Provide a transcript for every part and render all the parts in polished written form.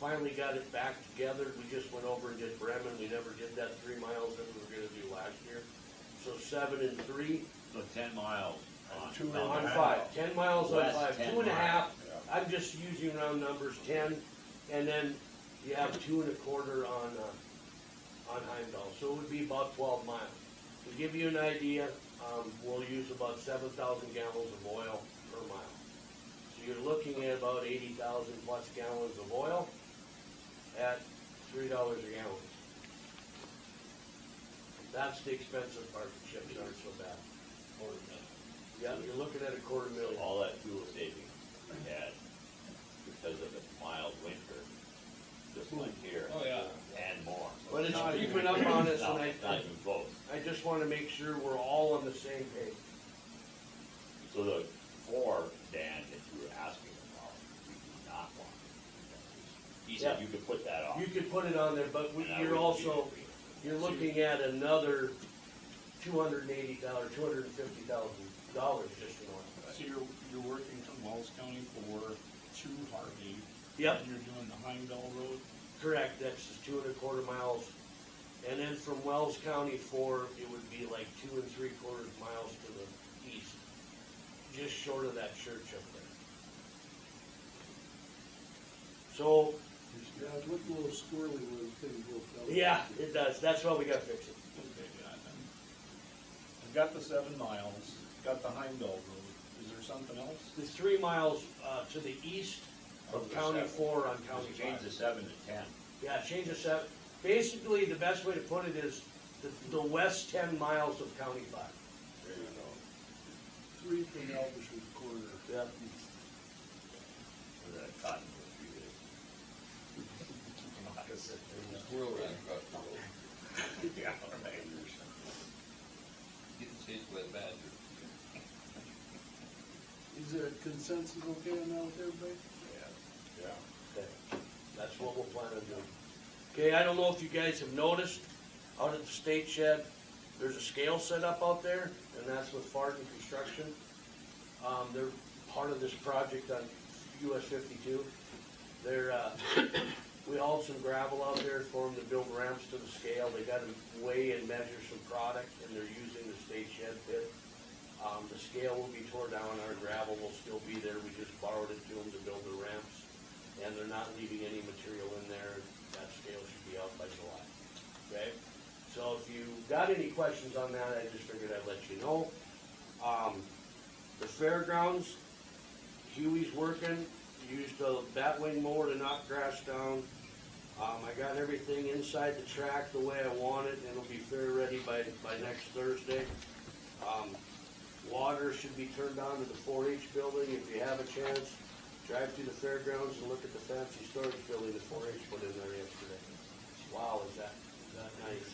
finally got it back together. We just went over and did Bremen. We never did that 3 miles that we were gonna do last year. So 7 and 3 So 10 miles on. Two and no, a on half. 5. 10 miles on West 5, 10 2 and a half. miles. I'm just using round numbers, 10, and then you have 2 1/4 on Heimdall. So it would be about 12 miles. To give you an idea, we'll use about 7,000 gallons of oil per mile. So you're looking at about 80,000 plus gallons of oil at $3 a gallon. That's the expensive part. The chips aren't so bad. Yeah, you're looking at $250,000. All that fuel savings we had because of the mild winter, just like here. Oh, yeah. And more. But it's Not creeping even- up on us, No, and not even close. I just want to make sure we're all on the same page. So the 4, Dan, that you were asking about, we do not want. He said Yeah. you could put that on. You could put it on there, but And that you're would also, be- you're looking at another $280,000, $250,000 just in oil. So you're working from Wells County for 2 Harvey. Yep. And you're doing the Heimdall Road. Correct, that's just 2 1/4 miles. And then from Wells County 4, it would be like 2 3/4 miles to the east, just short of that church up there. So, Yeah, it looked a little squirrely when the thing broke down. yeah, it does, that's why we gotta fix it. Okay, yeah, then. I've got the 7 miles, got the Heimdall Road. Is there something else? The 3 miles to the east of Of the County 7. 4 on County Change the 5. 7 to 10. Yeah, change the 7. Basically, the best way to put it is the west 10 miles of County 5. There you go. 3 from Alderson Corner. Yep. For that cotton for 3 days. Squirrel ran across the road. Yeah, right. Getting chased by a badger. Is there a consensus okay on that with everybody? Yeah. Okay, that's what we'll plan on doing. Okay, I don't know if you guys have noticed, out at the state shed, there's a scale set up out there, and that's with Farton Construction. They're part of this project on US 52. We hauled some gravel out there for them to build ramps to the scale. They got to weigh and measure some product, and they're using the state shed pit. The scale will be tore down, our gravel will still be there, we just borrowed it to them to build the ramps, and they're not leaving any material in there. That scale should be out by July, okay? So if you got any questions on that, I just figured I'd let you know. The fairgrounds, Huey's working, used a batwing mower to knock grass down. I got everything inside the track the way I want it, and it'll be fair ready by next Thursday. Water should be turned on to the 4-H building. If you have a chance, drive through the fairgrounds and look at the fancy storage building the 4-H put in there yesterday. Wow, is that nice.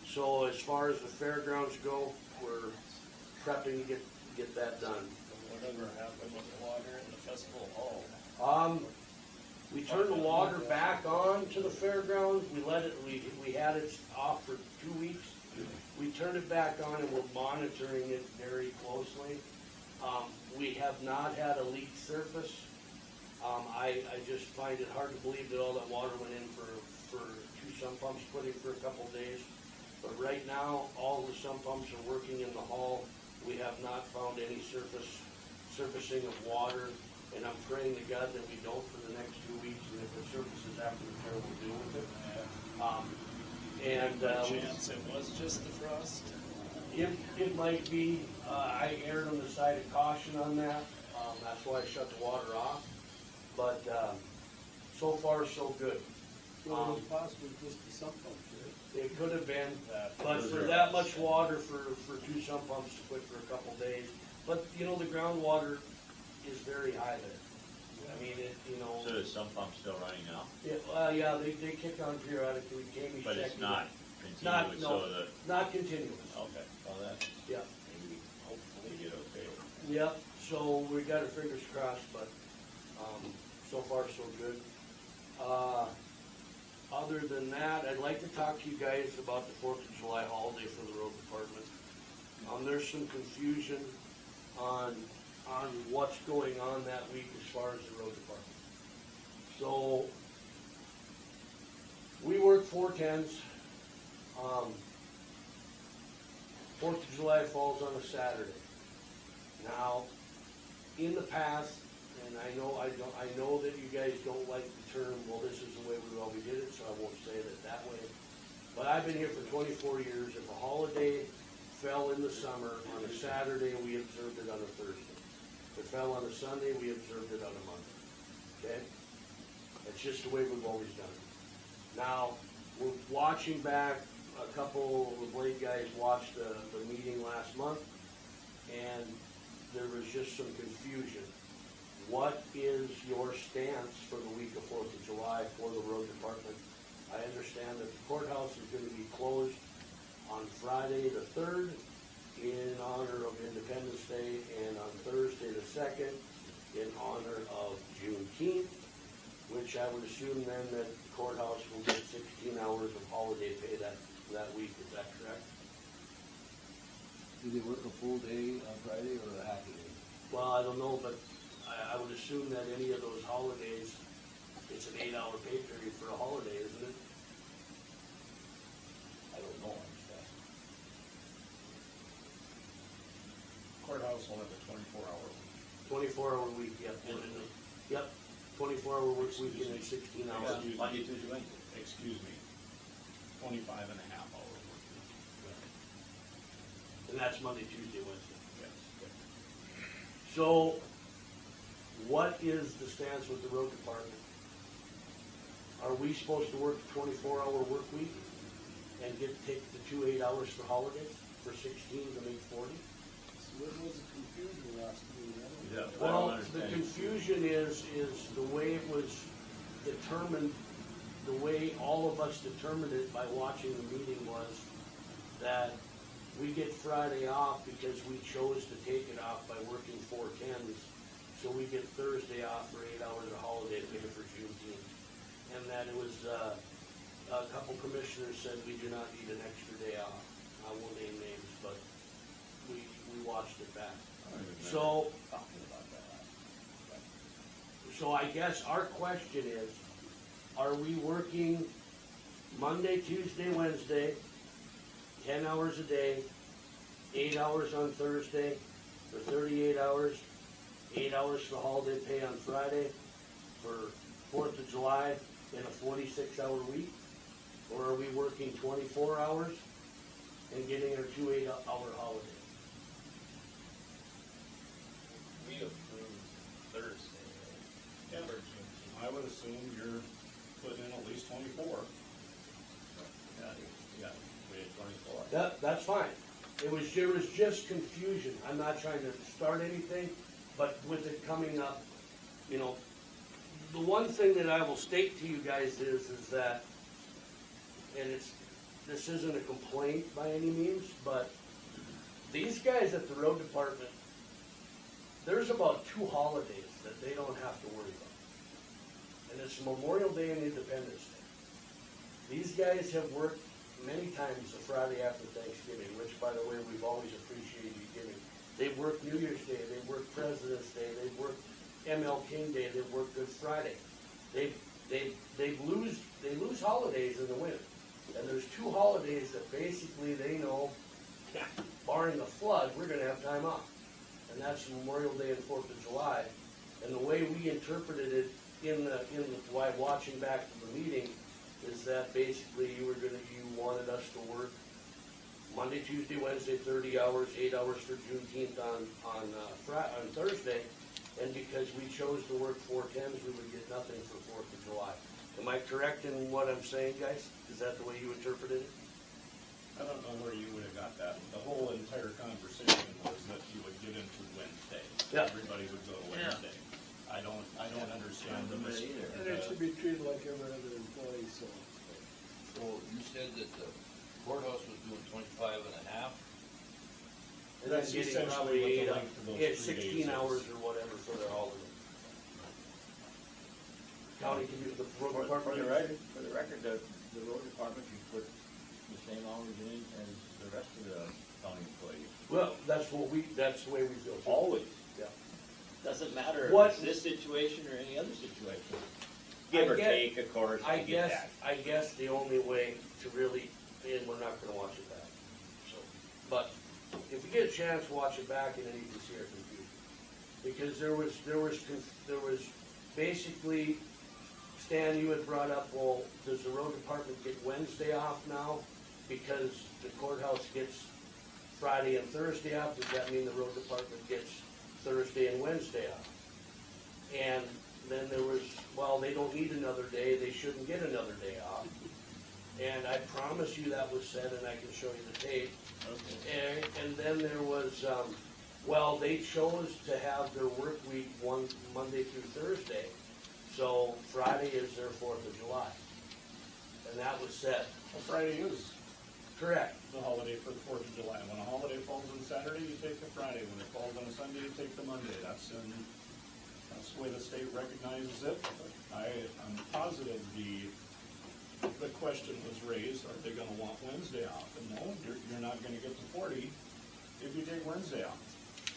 So as far as the fairgrounds go, we're prepping to get that done. Whatever happened with the water in the festival hall? We turned the water back on to the fairgrounds. We let it, we had it off for 2 weeks. We turned it back on and we're monitoring it very closely. We have not had a leaked surface. I just find it hard to believe that all that water went in for 2 sump pumps put in for a couple of days. But right now, all the sump pumps are working in the hall. We have not found any surfacing of water. And I'm praying to God that we don't for the next 2 weeks, and if it surfaces after the fair, we'll deal with it. By chance, it was just the frost? It might be. I erred on the side of caution on that. That's why I shut the water off. But so far, so good. So it was possibly just the sump pump, right? It could have been, but for that much water for 2 sump pumps to quit for a couple days. But, you know, the groundwater is very high there. I mean, So is some pump still running now? yeah, they kick on periodically. Jamie's But it's checking not it. Not, continuous, no, so the, not continuous. okay, well that, Yeah, maybe, hopefully get okay. yep, so we got our fingers crossed, but, so far so good. Other than that, I'd like to talk to you guys about the 4th of July holiday for the road department. There's some confusion on what's going on that week as far as the road department. So 410s. 4th of July falls on a Saturday. Now, in the past, and I know that you guys don't like the term, well, this is the way we always did it, so I won't say it that way. But I've been here for 24 years. If a holiday fell in the summer on a Saturday, we observed it on a Thursday. If it fell on a Sunday, we observed it on a Monday. Okay? That's just the way we've always done it. Now, we're watching back, a couple of the Blade guys watched the meeting last month, and there was just some confusion. What is your stance for the week of 4th of July for the road department? I understand that the courthouse is going to be closed on Friday the 3rd in honor of Independence Day, and on Thursday the 2nd in honor of Juneteenth, which I would assume then that the courthouse will get 16 hours of holiday pay that week. Is that correct? Do they work a full day on Friday or a half a day? Well, I don't know, but I would assume that any of those holidays, it's an 8-hour pay period for a holiday, isn't it? I don't know, I'm just asking. Courthouse will have a 24-hour week. 24-hour week, yep. Yep, 24-hour work weekend and 16 hours. Monday, Tuesday, Wednesday. Excuse me, 25 and a half hour work week. And that's Monday, Tuesday, Wednesday. Yes. So, what is the stance with the road department? Are we supposed to work a 24-hour work week and take the 2 8 hours for holidays, for 16 to make 40? So what was the confusion last meeting? I don't know. Yeah. Well, the confusion is the way it was determined, the way all of us determined it by watching the meeting was that we get Friday off because we chose to take it off by working 410s. So we get Thursday off for 8 hours of holiday pay for Juneteenth. And that it was, a couple commissioners said we do not need an extra day off. I won't name names, but we watched it back. So, Talking about that. so I guess our question is, are we working Monday, Tuesday, Wednesday, 10 hours a day, 8 hours on Thursday for 38 hours, 8 hours for holiday pay on Friday for 4th of July in a 46-hour week? Or are we working 24 hours and getting our 2 8-hour holidays? We approved Thursday, Yeah. right? For Juneteenth. I would assume you're putting in at least 24. Yeah, we had 24. That's fine. There was just confusion. I'm not trying to start anything, but with it coming up, you know, the one thing that I will state to you guys is that, and this isn't a complaint by any means, but these guys at the road department, there's about 2 holidays that they don't have to worry about. And it's Memorial Day and Independence Day. These guys have worked many times the Friday after Thanksgiving, which, by the way, we've always appreciated you giving. They've worked New Year's Day, they've worked President's Day, they've worked ML King Day, they've worked Good Friday. They lose holidays in the winter. And there's 2 holidays that basically they know, barring a flood, we're gonna have time off. And that's Memorial Day and 4th of July. And the way we interpreted it while watching back to the meeting is that basically you wanted us to work Monday, Tuesday, Wednesday, 30 hours, 8 hours for Juneteenth on Thursday. And because we chose to work 410s, we would get nothing for 4th of July. Am I correct in what I'm saying, guys? Is that the way you interpreted it? I don't know where you would have got that. The whole entire conversation was that you would get into Wednesday. Yeah. Everybody would go to Wednesday. I don't understand the And it should be treated like every other employee, so. So you said that the courthouse was doing 25 and a half? And then That's getting essentially probably what the length of those 3 16 days is. hours or whatever for their holiday. County can do the road For department. the record, the road department, you put the same hours in as the rest of the county employees. Well, that's the way we feel too. Always. Yeah. Doesn't matter if What- it's this situation or any other situation. Give or get- take, of course, I get that. I guess the only way to really, and we're not gonna watch it back, so, but if you get a chance, watch it back and then you can see our confusion. Because there was basically, Stan, you had brought up, well, does the road department get Wednesday off now? Because the courthouse gets Friday and Thursday off, does that mean the road department gets Thursday and Wednesday off? And then there was, well, they don't need another day, they shouldn't get another day off. And I promise you that was said, and I can show you the tape. And then there was, well, they chose to have their work week one Monday through Thursday. So Friday is their 4th of July. And that was said. Well, Friday is Correct. the holiday for the 4th of July. When a holiday falls on Saturday, you take the Friday. When it falls on a Sunday, you take the Monday. That's the way the state recognizes it. I'm positive the question was raised, are they gonna want Wednesday off? And no, you're not gonna get to 40 if you take Wednesday off.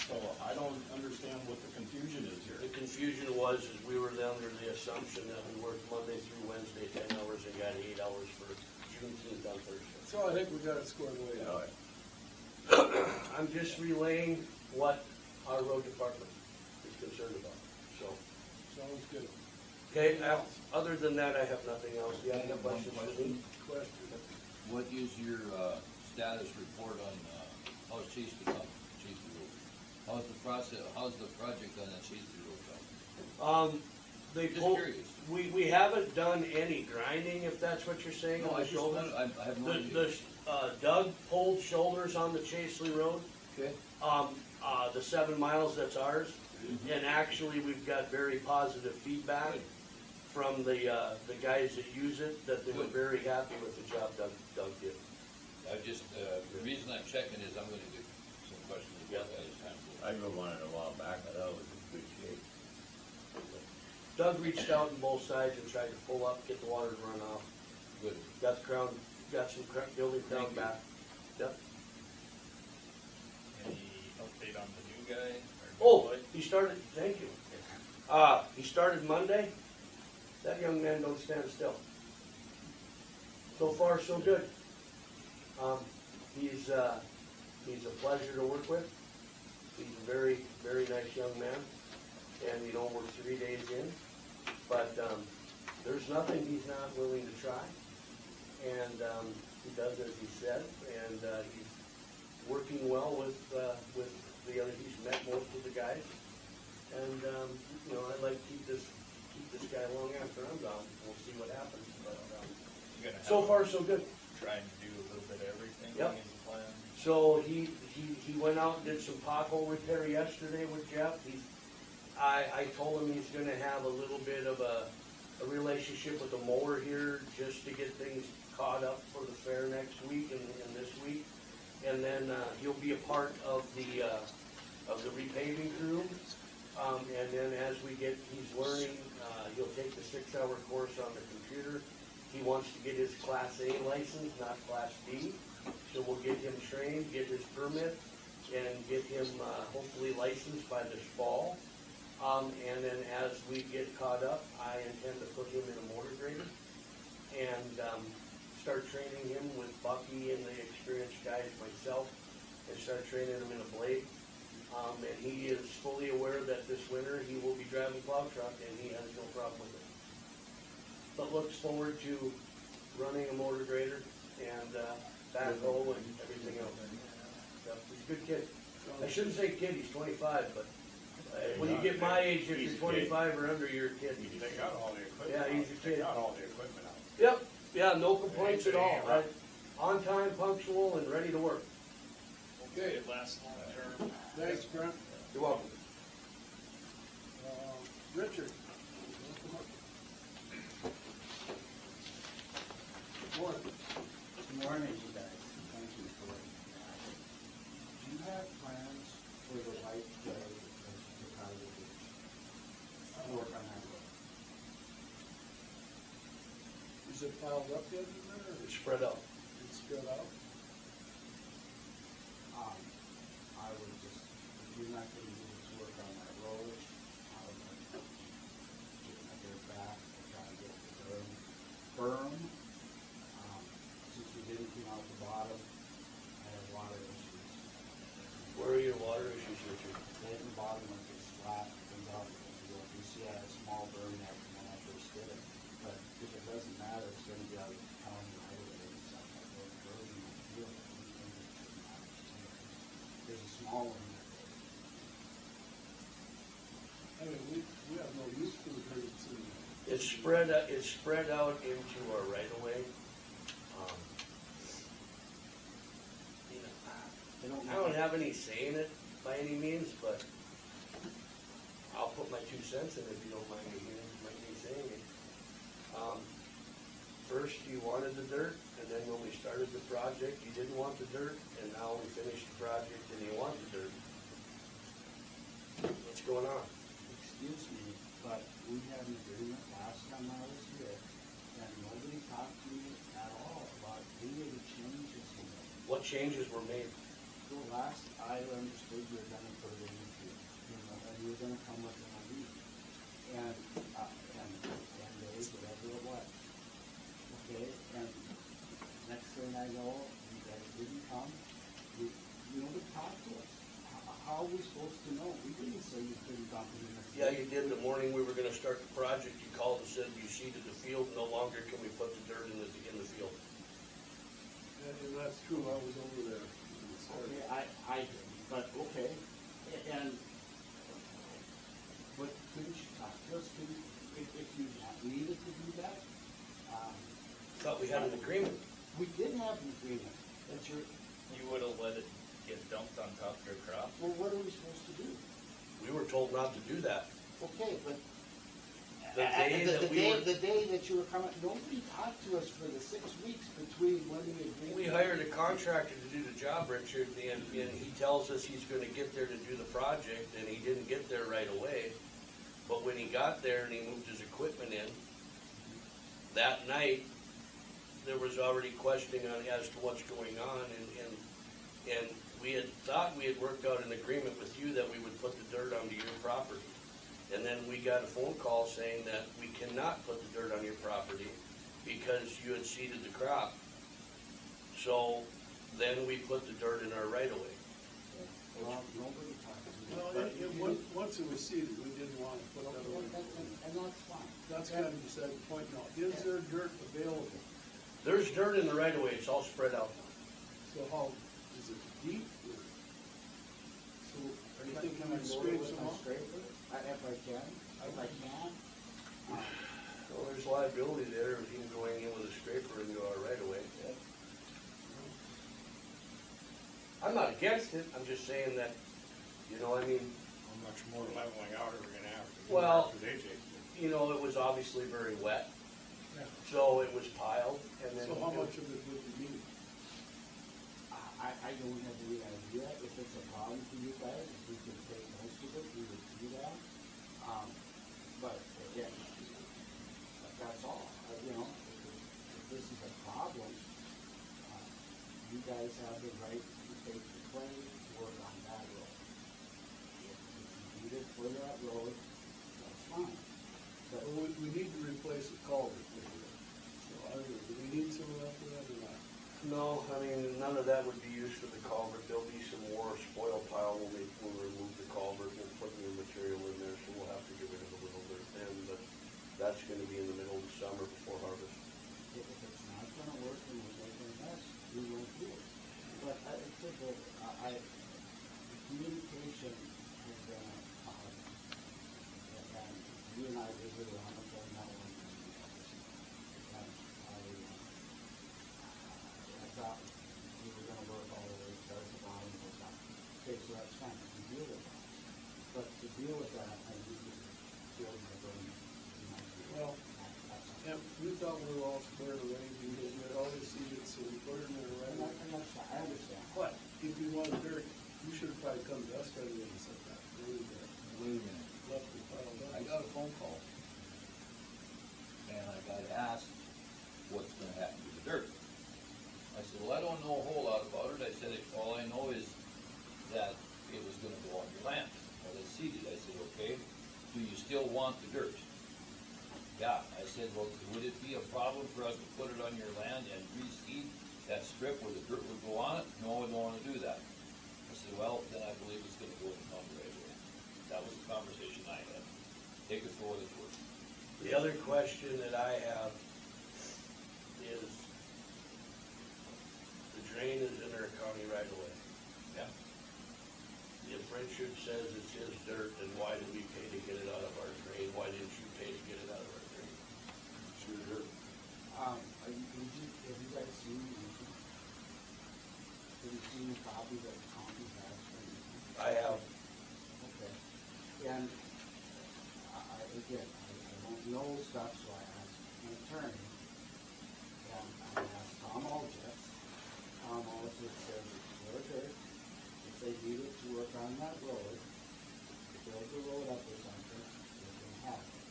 So I don't understand what the confusion is here. The confusion was, is we were under the assumption that we worked Monday through Wednesday, 10 hours, and got 8 hours for Juneteenth on Thursday. So I think we got it squared away. I'm just relaying what our road department is concerned about, so. Sounds good. Okay, now, other than that, I have nothing else. Do you have any questions for me? Question. What is your, status report on, how's Chasey Road? How's the process, how's the project on that Chasey Road going? They Just pulled, curious. we haven't done any grinding, if that's what you're saying, No, on I the just shoulders. wonder, I have no idea. Doug pulled shoulders on the Chaseley Road. Okay. The 7 miles, that's ours. And actually, we've got very positive feedback Good. from the guys that use it, that they were Good. very happy with the job Doug did. I just, the reason I'm checking is I'm gonna get some questions about that as time goes. I drove on it a while back, I thought it was in good shape. Doug reached out on both sides and tried to pull up, get the water to run off. Good. Got the crown, got some building crown Thank you. back. Yep. Any update on the new guy? Oh, he started, thank you. He started Monday. That young man don't stand still. So far, so good. He's a pleasure to work with. He's a very, very nice young man. And, you know, we're 3 days in. But, there's nothing he's not willing to try. And, he does as he said. And, he's working well with the other, he's met most of the guys. And, you know, I'd like to keep this guy long after I'm gone. We'll see what happens, but, You gonna so have far, so good. try and do a little bit of everything Yep. in the plan? So he went out and did some pothole repair yesterday with Jeff. I told him he's gonna have a little bit of a relationship with the mower here, just to get things caught up for the fair next week and this week. And then, he'll be a part of the repaving crew. And then as he's learning, he'll take the 6-hour course on the computer. He wants to get his Class A license, not Class B. So we'll get him trained, get his permit, and get him, hopefully licensed by this fall. And then as we get caught up, I intend to put him in a motor grader and, start training him with Bucky and the experienced guys, myself, and start training him in a blade. And he is fully aware that this winter he will be driving plow truck, and he has no problem with it. But looks forward to running a motor grader and backhoe and everything else. So, he's a good kid. I shouldn't say kid, he's 25, but when you get my age, if He's you're a kid. 25 or under, you're a kid. They got all the equipment Yeah, out. he's a They kid. got all the equipment out. Yep, yeah, no complaints at all. On time, punctual, and ready to work. Okay, it lasts long term. Thanks, Brent. You're welcome. Richard. Morning. Good morning, you guys. Thank you for waiting. Do you have plans for the light day to Chicago Beach? Work on that road. Is it piled up yet in there, or It's spread out. it's spread out? I would just, if you're not gonna do this work on that road, I would like to get my gear back and try to get small one that I mean, we have no use for the dirt that's in there. It's spread out into our right of way. You know, they don't. I don't have any say in it by any means, but I'll put my 2 cents in if you don't mind me saying it. First, you wanted the dirt, and then when we started the project, you didn't want the dirt, and now we finished the project and you want the dirt. What's going on? Excuse me, but we had an agreement last time I was here, and nobody talked to me at all about any of the changes in it. What changes were made? The last I understood, you were gonna put it in the field, you know, and you were gonna come with an ID. And 10 days, whatever it was. Okay, and next thing I know, you guys didn't come, nobody talked to us. How are we supposed to know? We didn't say you couldn't dump it in the field. Yeah, you did. The morning we were gonna start the project, you called and said you seeded the field, no longer can we put the dirt in the field. And that's true, I was over there. when it started. Okay, I didn't, but okay, and, but couldn't you talk to us, if you needed to do that? Thought we had an agreement. We did have an agreement, that you're, You would've let it get dumped on top of your crop? well, what are we supposed to do? We were told not to do that. Okay, but. The day that we were- The day that you were coming, nobody talked to us for the 6 weeks between when we agreed. We hired a contractor to do the job, Richard, and he tells us he's gonna get there to do the project, and he didn't get there right away. But when he got there and he moved his equipment in, that night, there was already questioning on as to what's going on, and we had thought we had worked out an agreement with you that we would put the dirt onto your property. And then we got a phone call saying that we cannot put the dirt on your property because you had seeded the crop. So then we put the dirt in our right of way. Well, nobody talked to me. Well, but you didn't- once it was seeded, we didn't want to put that on. And that's fine. That's kind of beside the point now. Is there dirt available? There's dirt in the right of way, it's all spread out. So how, is it deep or? So are you thinking Can I you go scrape with some my off? scraper? If I can, So there's liability there of him going in with a scraper into our right of way. I'm not against it, I'm just saying that, you know, I mean, How much more leveling out are we gonna have to do Well- after they take it? you know, it was obviously very wet, Yeah. so it was piled, and then. So how much of it would you need? I don't have any idea if it's a problem for you guys, if we could take most of it, we would do that. But again, that's all, you know, if this is a problem, you guys have the right to take the claim, work on that road. If you need it for that road, that's fine. But Well, we need to replace the culvert there. So I don't know, do we need some of that for that or not? No, I mean, none of that would be used for the culvert, there'll be some more spoil pile when we remove the culvert, we'll put new material in there, so we'll have to get rid of a little bit then, but that's gonna be in the middle of the summer before harvest. if it's not gonna work and we're making a mess, we won't do it. But I think that, the communication has been, and you and I visited on the phone that one. And I thought we were gonna work all the way, start at the bottom, and go. Okay, so that's fine, we deal with that. But to deal with that, I need to build my brain. Well, That's all. and we thought we were all squared away because we had always seeded, so we put it in there right away. I understand. But if you wanted dirt, you should have probably come to us right away and said that. Really good. Wait a minute, Left it piled up. I got a phone call. and I got asked what's gonna happen to the dirt. I said, well, I don't know a whole lot about it, I said, all I know is that it was gonna go on your land, well, it's seeded, I said, okay, do you still want the dirt? Yeah, I said, well, would it be a problem for us to put it on your land and reseed that strip where the dirt would go on it? No, I don't wanna do that. I said, well, then I believe it's gonna go in the county right away. That was the conversation I had. Take it for what it's worth. The other question that I have is, the drain is in our county right away. Yeah. if Richard says it's his dirt, then why did we pay to get it out of our drain? Why didn't you pay to get it out of our drain? It's your dirt. Have you guys seen the easement? Have you seen the copy that the county has for the easement? I have. Okay, and again, I don't know stuff, so I asked an attorney, and I asked Tom Algetz. Tom Algetz says it's their dirt, if they need it to work on that road, build the road up or something, they can have it.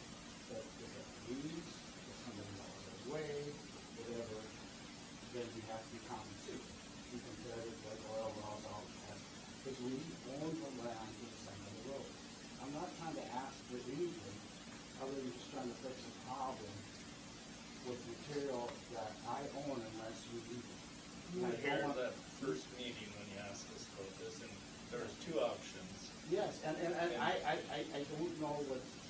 But if it leaves, if somebody knows their way, whatever, then we have to be compensated. We compare it like oil wells, all that, because we own the land to the center of the road. I'm not trying to ask for anything, other than just trying to fix a problem with material that I own unless we leave it. You And I were here don't want- that first meeting when you asked us about this, and there was two options. Yes, and I don't know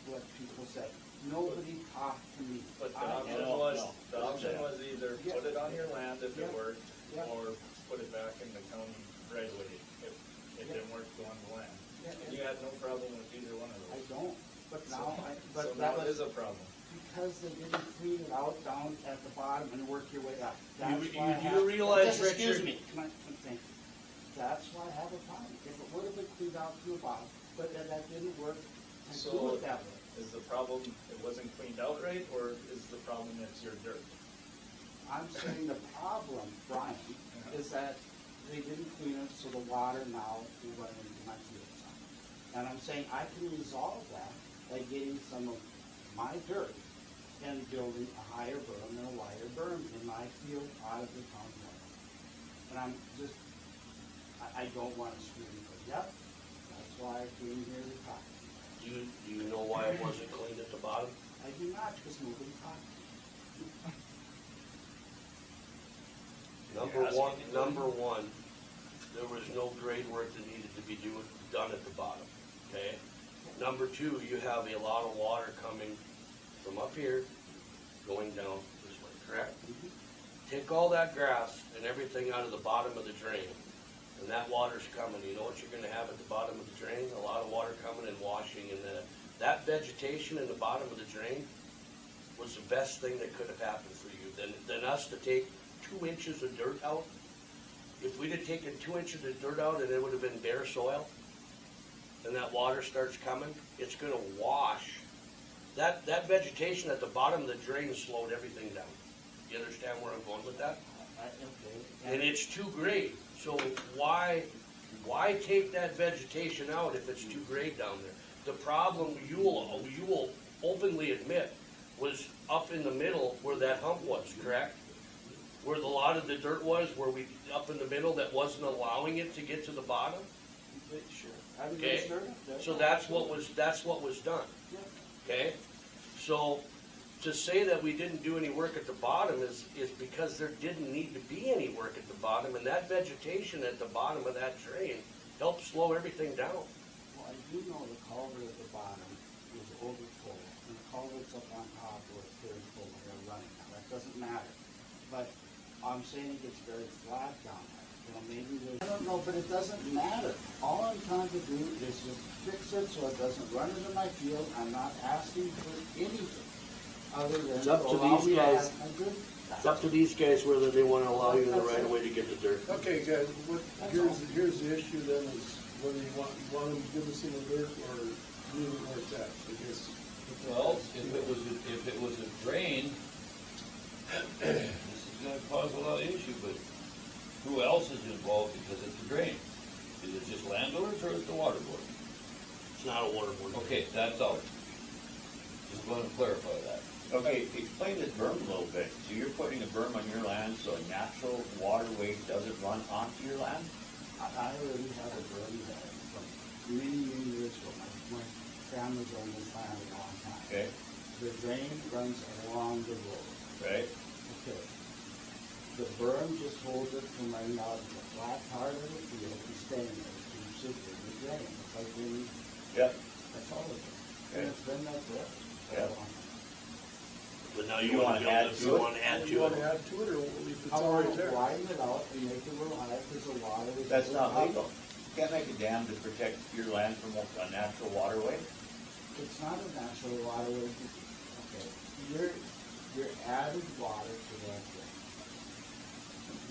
what people said. Nobody talked to me. But the I- option no, was, no. the option was either Yeah. put it on your land if it Yeah. worked, Yeah. or put it back in the county right away. If it Yeah. didn't work, go on the land. Yeah, And you had no problem with either one of I those. don't, but So- now, So but now that it is was a problem. because they didn't clean it out down at the bottom and work your way up. You- That's you why I do have- realize, just excuse Richard- me, thank you. That's why I have a problem. If it would have been cleaned out to the bottom, but that didn't work, to do So- it that way. Is the problem it wasn't cleaned out right, or is the problem it's your dirt? I'm saying the problem, Brian, is that they didn't clean it, so the water now is running into my fields. And I'm saying I can resolve that by getting some of my dirt and building a higher berm and a wider berm in my field out of the town line. And I'm just, I don't want to screw it, but yep, that's why I came here to talk to you. Do you know why it wasn't cleaned at the bottom? I do not, because nobody talked to me. Number one, there was no grade work that needed to be done at the bottom, okay? Number two, you have a lot of water coming from up here, going down this way, correct? Take all that grass and everything out of the bottom of the drain, and that water's coming. You know what you're gonna have at the bottom of the drain? A lot of water coming and washing, and that vegetation in the bottom of the drain was the best thing that could have happened for you, than us to take 2 inches of dirt out. If we'd have taken 2 inches of dirt out and it would have been bare soil, and that water starts coming, it's gonna wash. That vegetation at the bottom of the drain slowed everything down. You understand where I'm going with that? Okay. And it's too great, so why take that vegetation out if it's too great down there? The problem you will openly admit was up in the middle where that hump was, correct? Where a lot of the dirt was, up in the middle that wasn't allowing it to get to the bottom? Sure. I was Okay, sure. so that's what was done, Yeah. okay? So, to say that we didn't do any work at the bottom is because there didn't need to be any work at the bottom, and that vegetation at the bottom of that drain helped slow everything down. Well, I do know the culvert at the bottom is overfull, and the culvert's up on top where it's very full and they're running now, that doesn't matter. But I'm saying it gets very flat down there, you know, maybe there's, I don't know, but it doesn't matter. All I'm trying to do is just fix it so it doesn't run into my field. I'm not asking for anything other than It's up to allow these me to guys. have a good. It's up to these guys whether they wanna allow you the right of way to get the dirt. Okay, guys, here's the issue then is whether you want them to give us any dirt or leave it like that, I guess. Well, if it was a drain, this is gonna cause a lot of issue, but who else is involved because it's a drain? Is it just landowners or is it the water board? It's not a water board. Okay, that's all. Just want to clarify that. Okay, explain this berm a little bit. So you're putting a berm on your land so a natural waterway doesn't run onto your land? I already have a berm there from many years ago. My family's owned this land a long time. Okay, The drain runs along the road. right? Okay. The berm just holds it from running out of the flat part of the field and staying there. It keeps it in the drain. It's like when, Yep. that's all it is. Okay. And it's been that way. Yeah. But now You you wanna wanna build add it, to you it? wanna add You to want it. to add to it, or if it's I want already to there? widen it out and make it a little higher because the water is. That's a not little legal. high. Can't make a dam to protect your land from a natural waterway? It's not a natural waterway, okay, you're adding water to that thing.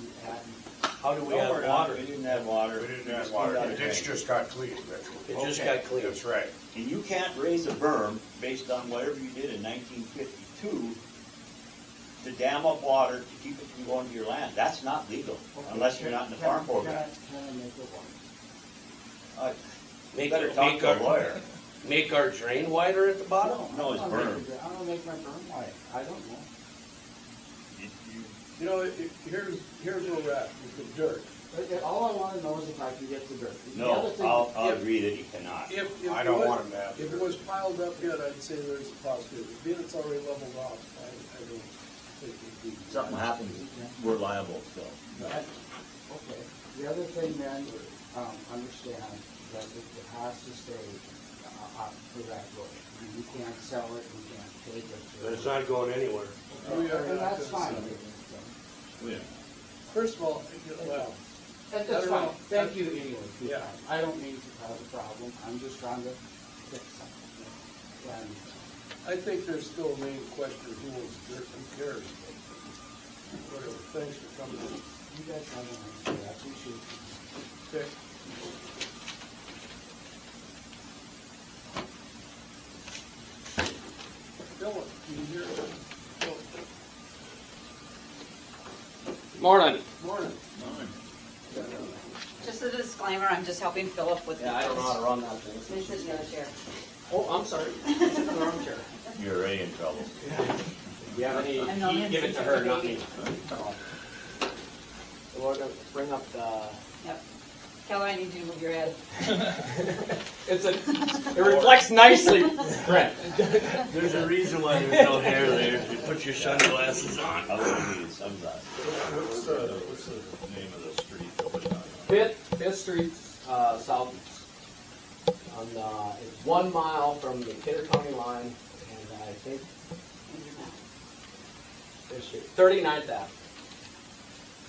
You add, How do we No, have we're not. water? We didn't have water. We didn't We have just water, got the it. ditch just got cleaned, Rich. It just Okay. got cleared. That's right. And you can't raise a berm based on whatever you did in 1952 to dam up water to keep it from going to your land. That's not legal, okay, unless you're not in the farm program. Can I make it work? You Make, better talk make to a our, lawyer. make our drain wider at the bottom? No, it's I'm gonna berm. make it- I'm gonna make my berm wide, I don't know. You know, here's where we're at with the dirt. All I wanna know is if I can get the dirt. The No, other thing- I'll if- agree that you cannot. If I it don't was- want them to have If it dirt. was piled up yet, I'd say there's a possibility. Being it's already leveled off, I don't think it'd be. Something happens, we're liable still. That- Okay, the other thing then, understand that it has to stay, for that road. You can't sell it, you can't take it. But it's not going anywhere. And that's fine. First of all, well, That's I don't fine, know. thank you anyway. for your Yeah. time. I don't mean to cause a problem, I'm just trying to fix something. And I think there's still a main question, who owns dirt, who cares? Whatever, thanks for coming in. you guys have an answer, I appreciate it. Okay. Philip, can you hear us? Morning. Morning. Just a disclaimer, I'm just helping Philip with. Yeah, I don't know how to run that thing. This is the other chair. Oh, I'm sorry. Sit in the wrong chair. You're already in trouble. If you have any And no heat, give it to her, not me. baby. So we're gonna bring up the, Yep. Keller, I need you to move your head. it reflects nicely, Brent. There's a reason why there's no hair there. You put your sunglasses on. I wouldn't need sunglasses. What's the name of the street? Fifth Street, southeast. It's 1 mile from the Kidder County line, and I think Fifth Street, 39th Ave.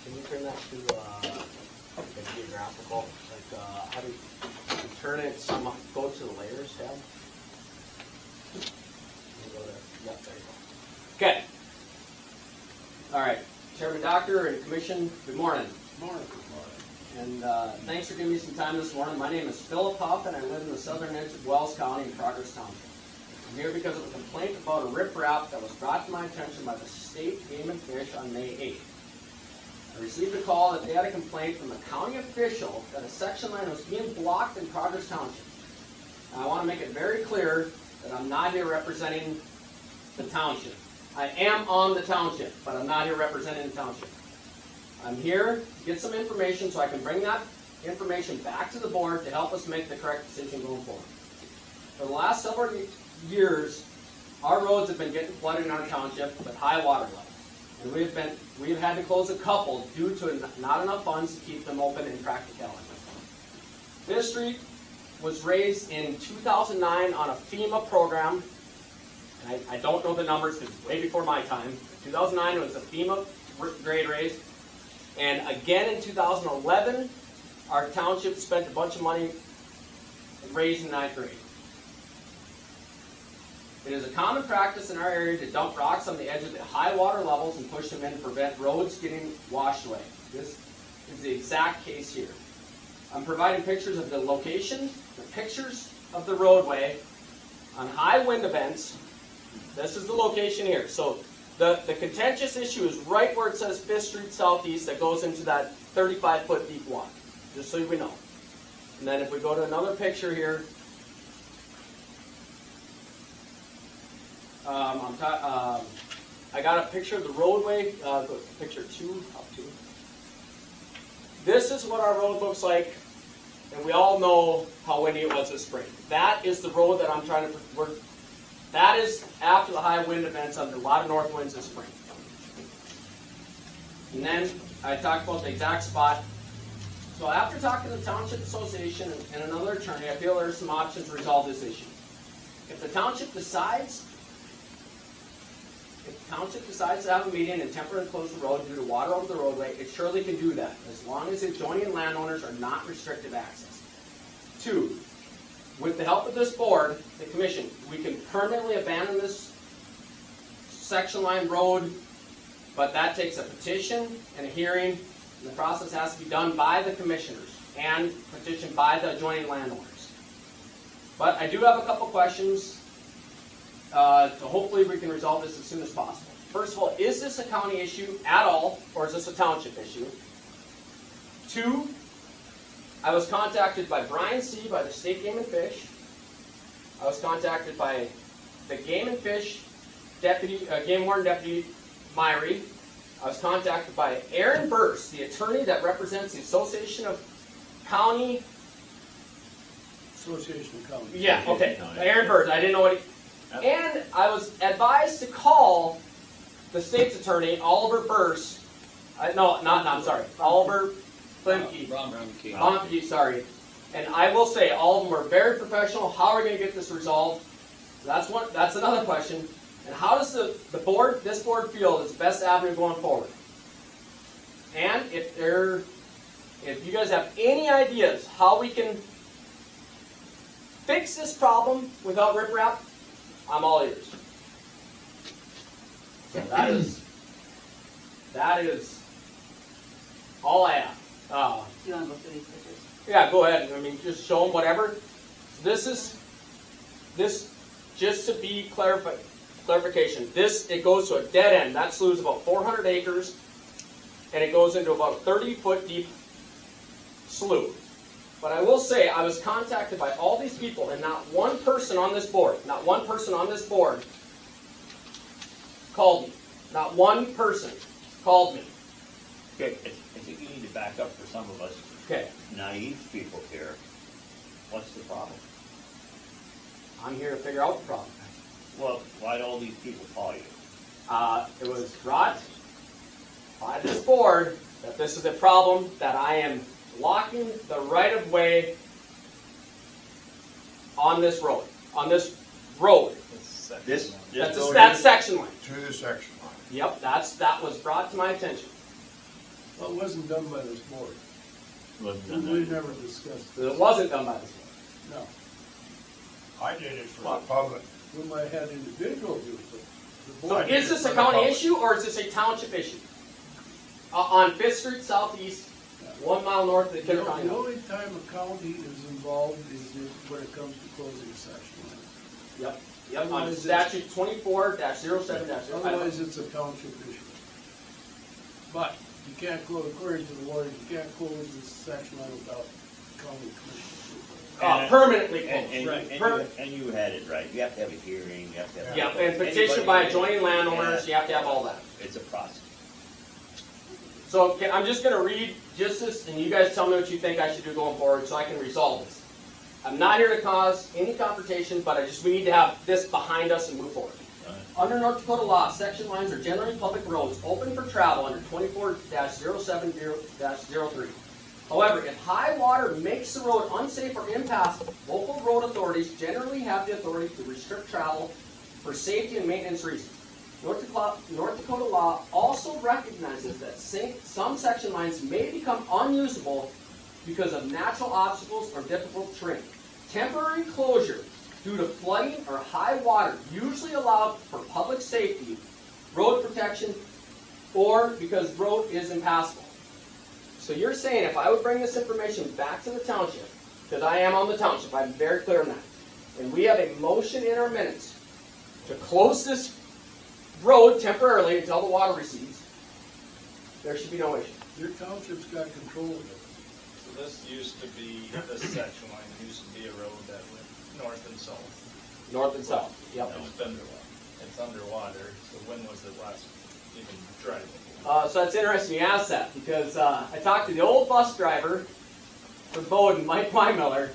Can you turn that to, like geographical, like, how do you turn it go to the layers tab? You go there. Yep, there you go. Okay. All right, Chairman Doctor and Commission, good morning. Morning. And thanks for giving me some time this morning. My name is Phillip Hoff, and I live in the southern edge of Wells County in Progress Township. I'm here because of a complaint about a riprap that was brought to my attention by the State Game and Fish on May 8th. I received a call that they had a complaint from a county official that a section line was being blocked in Progress Township. Now, I want to make it very clear that I'm not here representing the township. I am on the township, but I'm not here representing the township. I'm here to get some information so I can bring that information back to the board to help us make the correct decision going forward. For the last several years, our roads have been getting flooded in our township with high water levels. And we've had to close a couple due to not enough funds to keep them open in practicality. Fifth Street was raised in 2009 on a FEMA program. And I don't know the numbers because it's way before my time. 2009 it was a FEMA grade raise. And again in 2011, our township spent a bunch of money raising that grade. It is a common practice in our area to dump rocks on the edge of the high water levels and push them in to prevent roads getting washed away. This is the exact case here. I'm providing pictures of the location, the pictures of the roadway on high wind events. This is the location here. So the contentious issue is right where it says 5th Street Southeast that goes into that 35-foot deep water, just so we know. And then if we go to another picture here, I got a picture of the roadway, go to picture 2, up 2. This is what our road looks like, and we all know how windy it was this spring. That is the road that I'm trying to work. That is after the high wind events under a lot of north winds this spring. And then I talked about the exact spot. So after talking to the Township Association and another attorney, I feel there are some options to resolve this issue. If the township decides to have a meeting and temporarily close the road due to water over the roadway, it surely can do that, as long as the adjoining landowners are not restricted access. Two, with the help of this board, the commission, we can permanently abandon this section line road, but that takes a petition and a hearing, and the process has to be done by the commissioners and petitioned by the adjoining landowners. But I do have a couple questions, so hopefully we can resolve this as soon as possible. First of all, is this a county issue at all, or is this a township issue? Two, I was contacted by Brian C. by the State Game and Fish. I was contacted by the Game and Fish Deputy, Game Warden Deputy Myrie. I was contacted by Aaron Burse, the attorney that represents the Association of County. Association of Counties. Yeah, okay. Aaron Burse. I didn't know what he. And I was advised to call the state's attorney, Oliver Burse. I'm sorry. Oliver Blemke. Blemke, sorry. And I will say, all of them were very professional. How are we going to get this resolved? That's another question. And how does this board feel is the best avenue going forward? And if you guys have any ideas how we can fix this problem without riprap, I'm all ears. So that is all I have. Do you want to go through these pictures? Yeah, go ahead. I mean, just show them whatever. This just to be clarification. It goes to a dead end. That slough is about 400 acres, and it goes into about a 30-foot deep slough. But I will say, I was contacted by all these people, and not one person on this board, called me. Not one person called me. Okay, I think you need to back up for some of us naive people here. What's the problem? I'm here to figure out the problem. Well, why'd all these people call you? It was brought by this board that this is a problem, that I am blocking the right-of-way on this road. That section line. To the section line. Yep, that was brought to my attention. Well, it wasn't done by this board. We never discussed It this. wasn't done by this board. No. I did it for the public. We might have had individuals do it, but the So board. is this a county issue or is this a township issue? On 5th Street Southeast, 1 mile north of the The Kidder County. only time a county is involved is when it comes to closing section line. Yep, on Otherwise statute 24-07-05. Otherwise, it's a township issue. But you can't close, according to the lawyers, you can't close this section line without county commission. Permanently And, closed. and you had it right. You have to have a hearing. You have to have. Yep, and petition by adjoining landowners, you have to have all that. It's a process. So I'm just going to read just this, and you guys tell me what you think I should do going forward so I can resolve this. I'm not here to cause any confrontation, but we need to have this behind us and move forward. Under North Dakota law, section lines are generally public roads open for travel under 24-070-03. However, if high water makes the road unsafe or impassable, local road authorities generally have the authority to restrict travel for safety and maintenance reasons. North Dakota law also recognizes that some section lines may become unusable because of natural obstacles or difficult terrain. Temporary closure due to flooding or high water usually allowed for public safety, road protection, or because road is impassable. So you're saying if I would bring this information back to the township, because I am on the township, I'm very clear on that, and we have a motion in our minutes to close this road temporarily until the water recedes, there should be no issue. Your township's got control of it. So this used to be, this section line used to be a road that went north and south. North and south, yep. It's underwater, so when was it last even drivable? So it's interesting you asked that, because I talked to the old bus driver for Bowden, Mike Weimiller,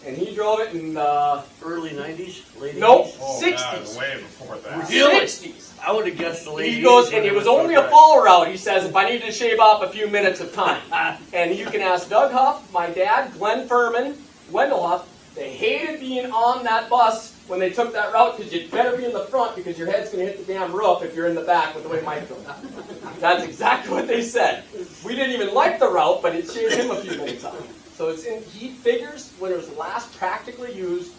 and he drove it in Early 90s, late 80s? nope, Oh, 60s. way before that. Really? 60s. I would have guessed the late 80s. He goes, and when it was so only a dry. fall route, he says, if I needed to shave off a few minutes of time. And you can ask Doug Huff, my dad, Glenn Furman, Wendell Huff, they hated being on that bus when they took that route because you'd better be in the front because your head's going to hit the damn roof if you're in the back with the way Mike goes. That's exactly what they said. We didn't even like the route, but it shaved him a few minutes off. So he figures when it was last practically used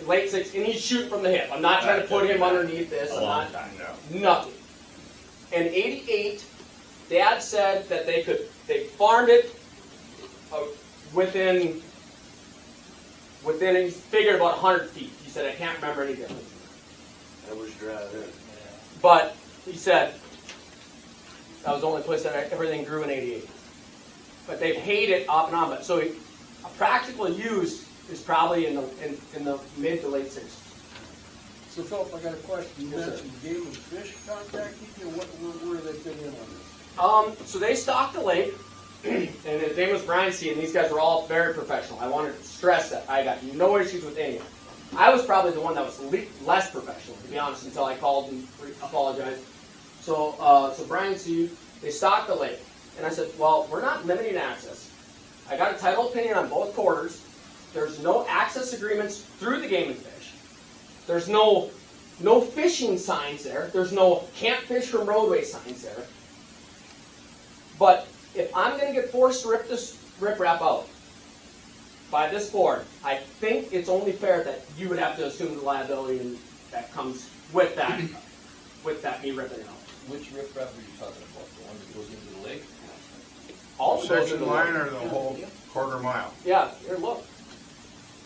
in late 60s, and he's shooting from the hip. I'm not trying to put him underneath this. A I'm long not, time. nothing. In 88, Dad said that they farmed it within, he figured about 100 feet. He said, I can't remember any difference. That was dry then. But he said that was the only place that everything grew in 88. But they've hayed it off and on. But so a practical use is probably in the mid to late 60s. So Philip, I got a question. You Yes, sir. mentioned Game and Fish contacted you, where they fit in on this? So they stocked the lake, and his name was Brian C. And these guys were all very professional. I wanted to stress that I got no issues with any of them. I was probably the one that was less professional, to be honest, until I called and apologized. So Brian C. They stocked the lake. And I said, well, we're not limiting access. I got a title opinion on both quarters. There's no access agreements through the Game and Fish. There's no fishing signs there. There's no can't fish from roadway signs there. But if I'm going to get forced to rip this riprap out by this board, I think it's only fair that you would have to assume the liability that comes with that me ripping it out. Which riprap are you talking about? The one that goes into the lake? All of those Section in the line lake. or the whole quarter mile? Yeah, here, look.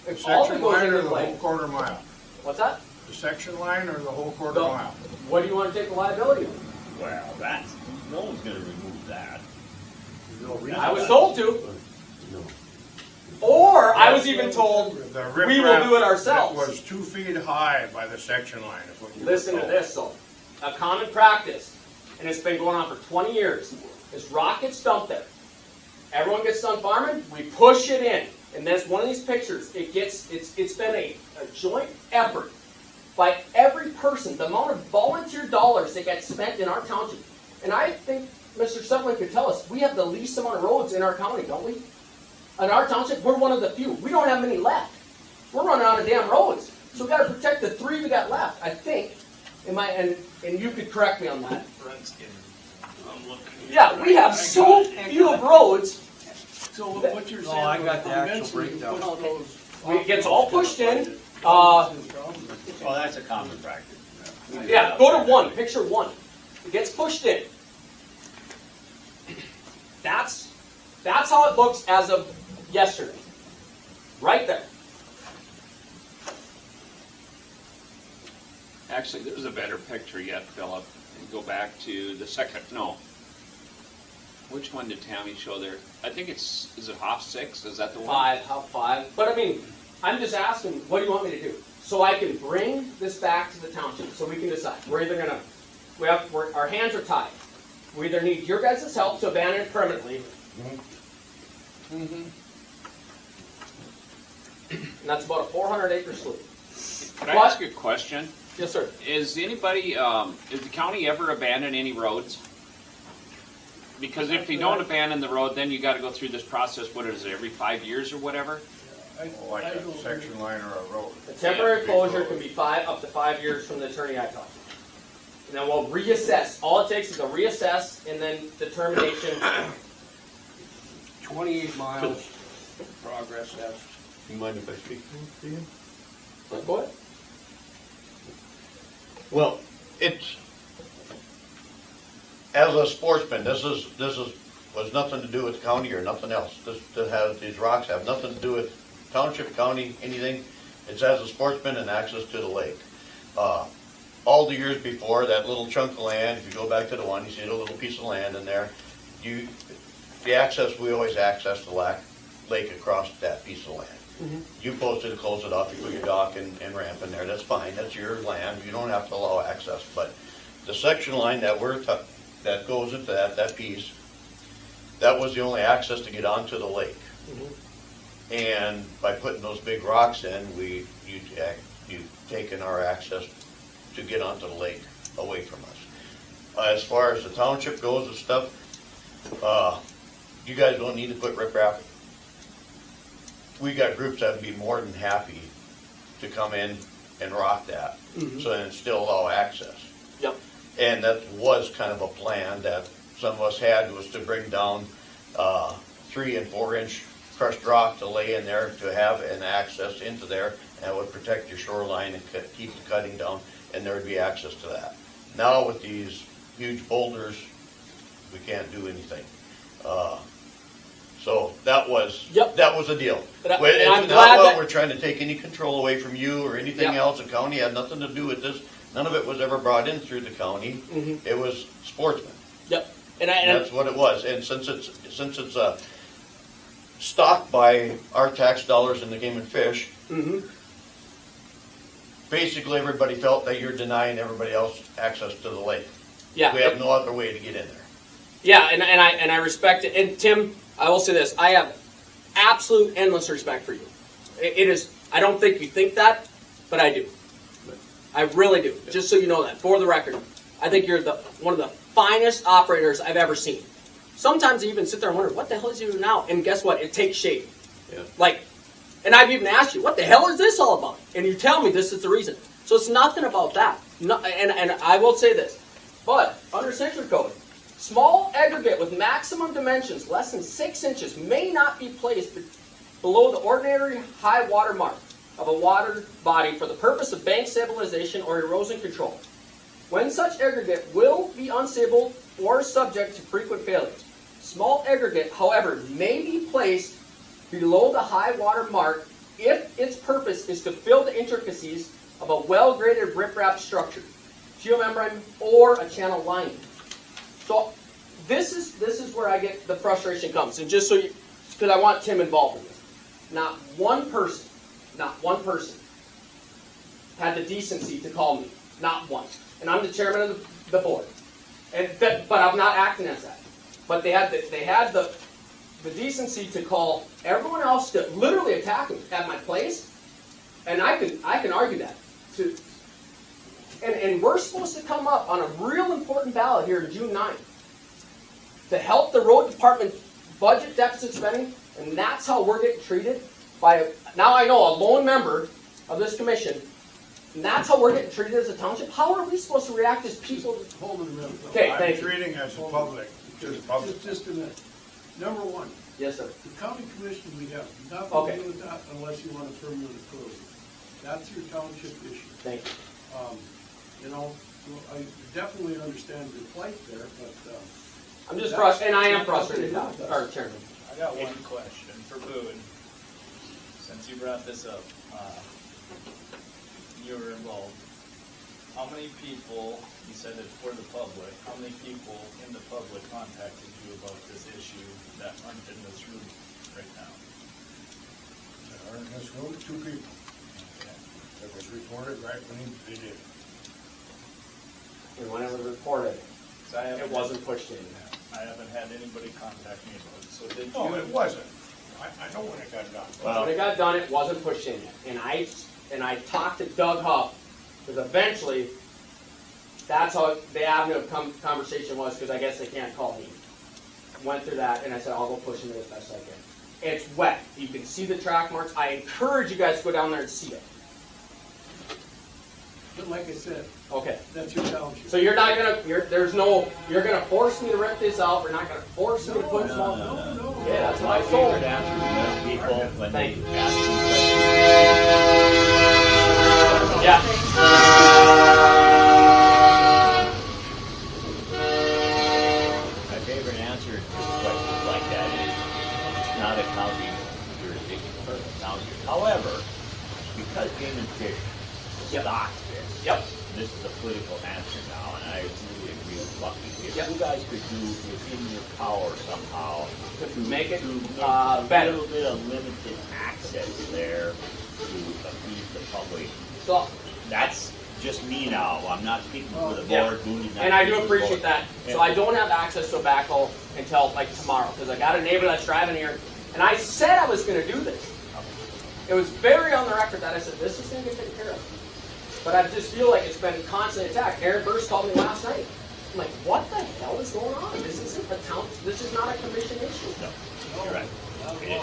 If all of it Section goes line into or the the whole lake, quarter mile? what's that? The section line or the whole quarter No. mile? What do you want to take the liability on? Well, no one's gonna remove that. I was told to. Or I was even told, The we will do it ourselves. That was 2 feet high by the section line is what you were listen to told. this, so a common practice, and it's been going on for 20 years, is rock gets dumped there. Everyone gets done farming, we push it in. And that's one of these pictures. It's been a joint effort by every person. The amount of volunteer dollars that get spent in our township. And I think Mr. Sutherland could tell us, we have the least amount of roads in our county, don't we? In our township, we're one of the few. We don't have many left. We're running out of damn roads. So we've got to protect the 3 we got left, I think. And you could correct me on that. I'm looking. Yeah, we have so few roads. So what you're saying? I got the actual eventually breakdown. push those- It gets all pushed in. Oh, that's a common practice. Yeah, go to 1, picture 1. It gets pushed in. That's how it looks as of yesterday. Right there. Actually, there's a better picture yet, Philip. And go back to the second, no. Which one did Tammy show there? I think is it Hoff 6? Is that the one? 5, how 5? But I mean, I'm just asking, what do you want me to do? So I can bring this back to the township, so we can decide. We're either gonna, our hands are tied. We either need your guys' help to abandon it permanently. And that's about a 400-acre slough. Could I What? ask you a question? Yes, sir. Is anybody, is the county ever abandoned any roads? Because if you don't abandon the road, then you gotta go through this process, what is it, every 5 years or whatever? Like a section line or a road. The temporary closure can be up to 5 years from the attorney I talked to. And then we'll reassess. All it takes is a reassess and then determination. 28 miles progress, that's. You mind if I speak to you? Go ahead. Well, it's, as a sportsman, this was nothing to do with the county or nothing else. These rocks have nothing to do with township, county, anything. It's as a sportsman and access to the lake. All the years before, that little chunk of land, if you go back to the one, you see the little piece of land in there. We always access the lake across that piece of land. Mm-hmm. You posted to close it off, you put your dock and ramp in there, that's fine, that's your land, you don't have to allow access. But the section line that that goes into that piece, that was the only access to get onto the lake. Mm-hmm. And by putting those big rocks in, you've taken our access to get onto the lake away from us. As far as the township goes and stuff, you guys don't need to put riprap. We got groups that would be more than happy to come in and rock that, so then still allow access. Yep. And that was kind of a plan that some of us had, was to bring down 3 and 4 inch crushed rock to lay in there to have an access into there, and it would protect your shoreline and keep the cutting down, and there would be access to that. Now with these huge boulders, we can't do anything. So that was a deal. But I'm It's glad not that- what we're trying to take any control away from you or anything Yep. else. The county had nothing to do with this. None of it was ever brought in through the county. Mhm. It was sportsmen. Yep. And That's what it was. And since it's stocked by our tax dollars in the game and fish, Mhm. basically everybody felt that you're denying everybody else access to the lake. Yeah. We have no other way to get in there. Yeah, and I respect it. And Tim, I will say this: I have absolute endless respect for you. It is. I don't think you think that, but I do. I really do. Just so you know that, for the record, I think you're one of the finest operators I've ever seen. Sometimes I even sit there and wonder, what the hell is you doing now? And guess what? It takes shape. Yeah. Like, and I've even asked you, what the hell is this all about? And you tell me this is the reason. So it's nothing about that. No, and I will say this, but under Century Code, small aggregate with maximum dimensions less than 6 inches may not be placed below the ordinary high water mark of a water body for the purpose of bank stabilization or erosion control. When such aggregate will be unstable or subject to frequent failures. Small aggregate, however, may be placed below the high water mark if its purpose is to fill the intricacies of a well-graded riprap structure, geomembrane, or a channel lining. So this is where I get the frustration comes. And just so you, because I want Tim involved in this. Not one person had the decency to call me. Not one. And I'm the chairman of the board. But I'm not acting as that. But they had the decency to call everyone else to literally attack me at my place. And I can argue that. And we're supposed to come up on a real important ballot here in June 9th to help the road department budget deficit spending, and that's how we're getting treated by, now I know, a lone member of this commission, and that's how we're getting treated as a township. How are we supposed to react as people? Hold on a minute. Okay, I'm thank you. treating as a public, Just a minute. Number one, Yes, sir. the county commission, we have nothing Okay. to do with that unless you want to permanently close it. That's your township issue. Thank you. You know, I definitely understand your plight there, but, I'm just frustrated, and I am frustrated now, or Chairman. I got one question for Boone, since you brought this up. You were involved. How many people, you said it for the public, how many people in the public contacted you about this issue that aren't in this room right now? There are in this room 2 people. It was reported right when they did it. And when it was reported, 'Cause I haven't it wasn't pushed in. I haven't had anybody contact me about it, so did you? No, it wasn't. I know when it got done. When it got done, it wasn't pushed in yet. And I talked to Doug Huff, because eventually, that's how the avenue of conversation was, because I guess they can't call me. Went through that, and I said, I'll go push into it as best I can. It's wet. You can see the track marks. I encourage you guys to go down there and see it. but like I said, Okay. that's your township. So you're not gonna, you're gonna force me to rip this out. We're not gonna force me to put small. No. Yeah, that's what I My told favorite them. answer to most people when they Thank you. ask me questions. Yeah. My favorite answer to questions like that is, it's not a county jurisdiction for the township. However, because game and fish stocks this, Yep. this is a political answer now, and I really agree with Bucky. If Yep. you guys could do within your power somehow To make it, a better. little bit of limited access there to appease the public, So, that's just me now. I'm not speaking for the Yeah. board. Boone is not and I do speaking for the appreciate board. that. So I don't have access to a backhoe until like tomorrow, because I got a neighbor that's driving here, and I said I was gonna do this. It was very on the record that I said, this is gonna get taken care of. But I just feel like it's been constantly attacked. Aaron Burst called me last night. I'm like, what the hell is going on? This isn't a town, this is not a commission issue. No, you're right. It is.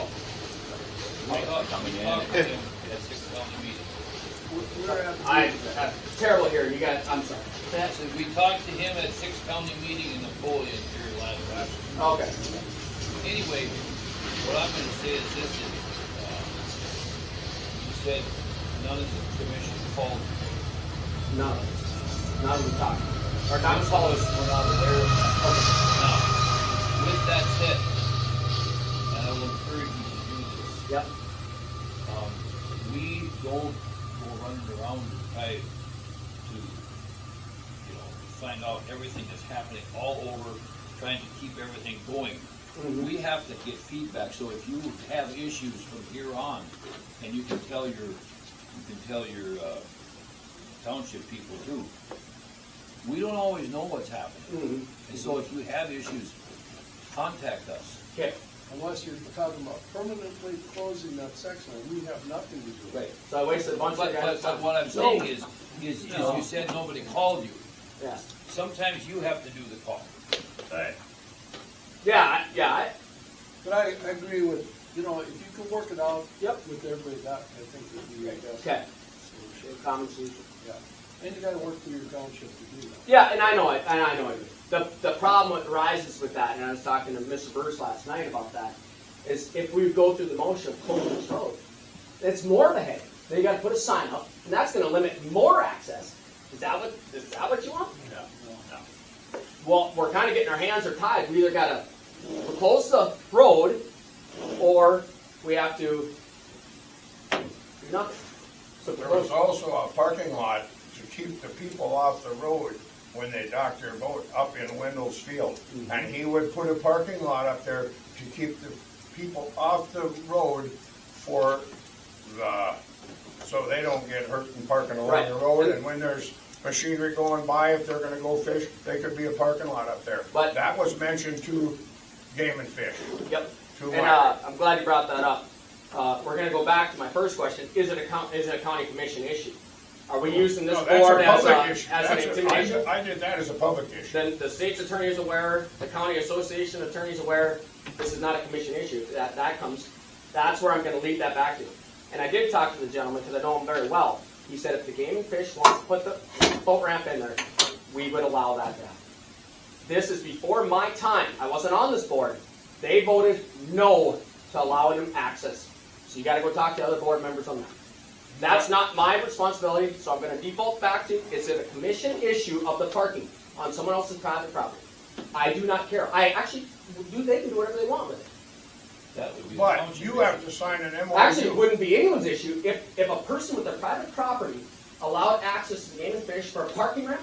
Coming in. At 6 county meeting. I'm terrible here, you guys, I'm sorry. So we talked to him at 6 county meeting in Napoleon here last week. Okay. Anyway, What I'm gonna say is this is, you said none of the commission called. None of us. None of them talked. Or not Most of followed. us were not aware of that. Now, with that said, and I will encourage you to do this, Yep. we don't go running around and try to, you know, find out everything that's happening all over, trying to keep everything going. Mhm. We have to get feedback, so if you have issues from here on, and you can tell your township people too, we don't always know what's happening. Mhm. And so if you have issues, contact us. Okay. Unless you're talking about permanently closing that section, we have nothing to do with it. Right. So I wasted a bunch of But guys' time. what I'm saying is you said nobody called you. Yeah. Sometimes you have to do the call. Yeah. But I agree with, you know, if you can work it out Yep. with everybody, that, I think would be the best. Okay. solution. Common solution. Yeah. And you gotta work through your township to do that. Yeah, and I know it. The problem that arises with that, and I was talking to Mr. Burrs last night about that, is if we go through the motion of closing this road, it's more of a headache. Then you gotta put a sign up, and that's gonna limit more access. Is that what you want? Yeah. Well, we're kinda getting our hands are tied. We either gotta close the road, or we have to do nothing. So There was also a parking lot to keep the people off the road when they dock their boat up in Wendell's Field. And he would put a parking lot up there to keep the people off the road for so they don't get hurt and parking along the road. And when there's machinery going by, if they're gonna go fish, they could be a parking lot up there. But- that was mentioned to Game and Fish. Yep. To And Mike. I'm glad you brought that up. We're going to go back to my first question. Is it a county commission issue? Are we using this No, that's a board as public issue. an That's a- intimidation? I did that as a public issue. Then the state's attorney is aware, the county association attorney is aware, this is not a commission issue. That's where I'm going to lead that back to. And I did talk to the gentleman, because I know him very well. He said if the Game and Fish wants to put the boat ramp in there, we would allow that to happen. This is before my time. I wasn't on this board. They voted no to allowing them access. So you gotta go talk to other board members on that. That's not my responsibility, so I'm gonna default back to, is it a commission issue of the parking on someone else's private property? I do not care. They can do whatever they want with it. That would be the But township you issue. have to sign an MOU. Actually, it wouldn't be anyone's issue if a person with their private property allowed access to Game and Fish for a parking ramp.